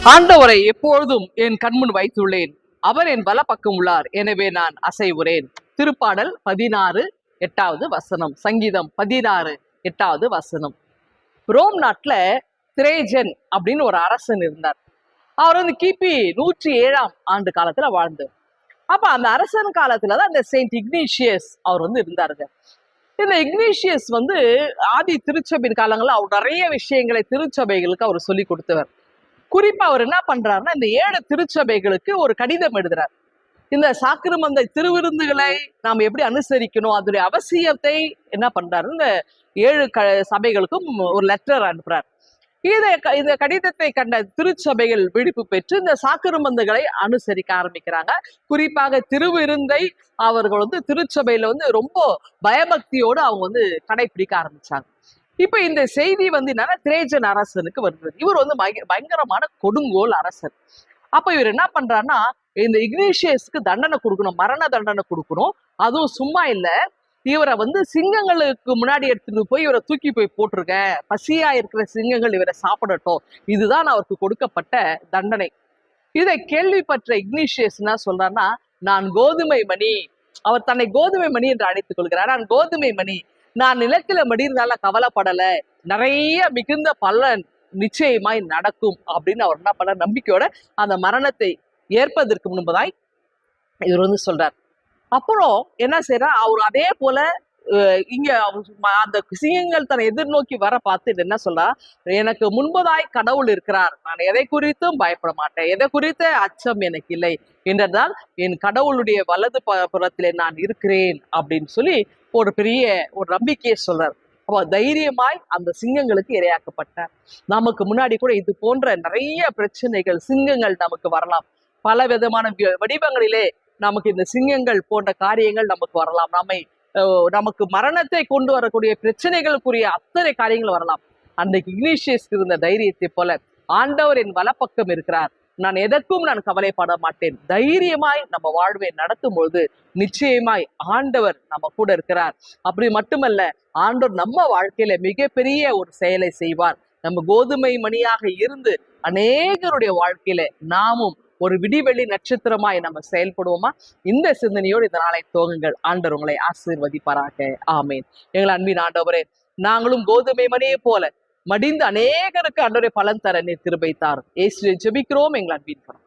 ஆண்டவரை எப்பொழுதும் என் கண்முன் வைத்துள்ளேன். அவர் என் வல பக்கம் உள்ளார், எனவே நான் அசைவுறேன். திருப்பாடல் 16:8 சங்கீதம் 16:8 ரோம் நாட்டுல திரேஜன் அப்படின்னு ஒரு அரசன் இருந்தார். அவர் கிபி 107ஆம் ஆண்டு காலத்துல வாழ்ந்தார். அப்ப அந்த அரசன் காலத்துலதான் இந்த செயின்ட் இக்னீஷியஸ் அவர் இருந்தாருங்க. இந்த இக்னீஷியஸ் ஆதி திருச்சபையின் காலங்களில் அவர் நிறைய விஷயங்களை திருச்சபைகளுக்கு அவர் சொல்லி கொடுத்தவர். குறிப்பா அவர் என்ன பண்றாருன்னா, இந்த 7 திருச்சபைகளுக்கு ஒரு கடிதம் எழுதுறார். இந்த சாக்கிரமந்த திருவிருந்துகளை நாம் எப்படி அனுசரிக்கணும், அதனுடைய அவசியத்தை என்ன பண்றாரு, இந்த 7 சபைகளுக்கும் ஒரு லெட்டர் அனுப்புறார். இந்த கடிதத்தை கண்ட திருச்சபைகள் விழிப்பு பெற்று இந்த சாக்கிரமந்துகளை அனுசரிக்க ஆரம்பிக்கிறாங்க. குறிப்பாக திருவிருந்தை அவர்கள் திருச்சபையில ரொம்ப பயபக்தியோடு அவங்க கடைபிடிக்க ஆரம்பிச்சாங்க. இப்ப இந்த செய்தி என்னன்னா, திரேஜன் அரசனுக்கு வருகிறது. இவர் பயங்கரமான கொடுங்கோல் அரசர். அப்ப இவர் என்ன பண்றாருன்னா, இந்த இக்னீஷியஸ்க்கு தண்டனை கொடுக்கணும், மரண தண்டனை கொடுக்கணும். அதுவும் சும்மா இல்ல, இவரை சிங்கங்களுக்கு முன்னாடி எடுத்துட்டு போய் இவரை தூக்கி போய் போட்டிருக்க, பசியா இருக்கிற சிங்கங்கள் இவரை சாப்பிடட்டும், இதுதான் அவருக்கு கொடுக்கப்பட்ட தண்டனை. இதை கேள்விப்பட்ட இக்னீஷியஸ் என்ன சொல்றாருன்னா, நான் கோதுமை மணி, அவர் தன்னை கோதுமை மணி என்று அழைத்துக் கொள்கிறார். நான் கோதுமை மணி, நான் நிலத்தில மடிந்தால கவலைப்படல, நிறைய மிகுந்த பலன் நிச்சயமாய் நடக்கும் அப்படின்னு அவர் என்ன பண்ண நம்பிக்கையோட அந்த மரணத்தை ஏற்பதற்கு முன்பதாய் இவர் சொல்றார். அப்புறம் என்ன செய்யறா, அவர் அதே போல இங்க அந்த சிங்கங்கள் தன்னை எதிர்நோக்கி வர பார்த்து என்ன சொல்றா, எனக்கு முன்பதாய் கடவுள் இருக்கிறார், நான் எதை குறித்தும் பயப்பட மாட்டேன், எதை குறித்த அச்சம் எனக்கு இல்லை என்றதால் என் கடவுளுடைய வலது புறத்திலே நான் இருக்கிறேன் அப்படின்னு சொல்லி ஒரு பெரிய ஒரு நம்பிக்கையை சொல்றார். அப்ப தைரியமாய் அந்த சிங்கங்களுக்கு இரையாக்கப்பட்டார். நமக்கு முன்னாடி கூட இது போன்ற நிறைய பிரச்சனைகள், சிங்கங்கள் நமக்கு வரலாம். பல விதமான வடிவங்களிலே நமக்கு இந்த சிங்கங்கள் போன்ற காரியங்கள் நமக்கு வரலாம். நமக்கு மரணத்தை கொண்டு வரக்கூடிய பிரச்சனைகளுக்குரிய அத்தனை காரியங்கள் வரலாம். அன்றைக்கு இக்னீஷியஸ்க்கு இருந்த தைரியத்தை போல ஆண்டவர் என் வலப்பக்கம் இருக்கிறார், நான் எதற்கும் நான் கவலைப்பட மாட்டேன், தைரியமாய் நம்ம வாழ்வை நடத்தும் பொழுது நிச்சயமாய் ஆண்டவர் நம்ம கூட இருக்கிறார். அப்படி மட்டுமல்ல, ஆண்டவர் நம்ம வாழ்க்கையில மிகப்பெரிய ஒரு செயலை செய்வார். நம்ம கோதுமை மணியாக இருந்து அநேகருடைய வாழ்க்கையில நாமும் ஒரு விடிவெளி நட்சத்திரமாய் நம்ம செயல்படுவோமா? இந்த சிந்தனையோடு இந்த நாளை துவங்குங்கள். ஆண்டவர் உங்களை ஆசீர்வதிப்பாராக. ஆமேன். எங்கள் அன்பின் ஆண்டவரே, நாங்களும் கோதுமை மணியை போல மடிந்து அநேகருக்கு ஆண்டவரே பலன் தர நீர் கிருபை தாரும். இயேசுவை ஜெபிக்கிறோம் எங்கள் அன்பின் பரம்.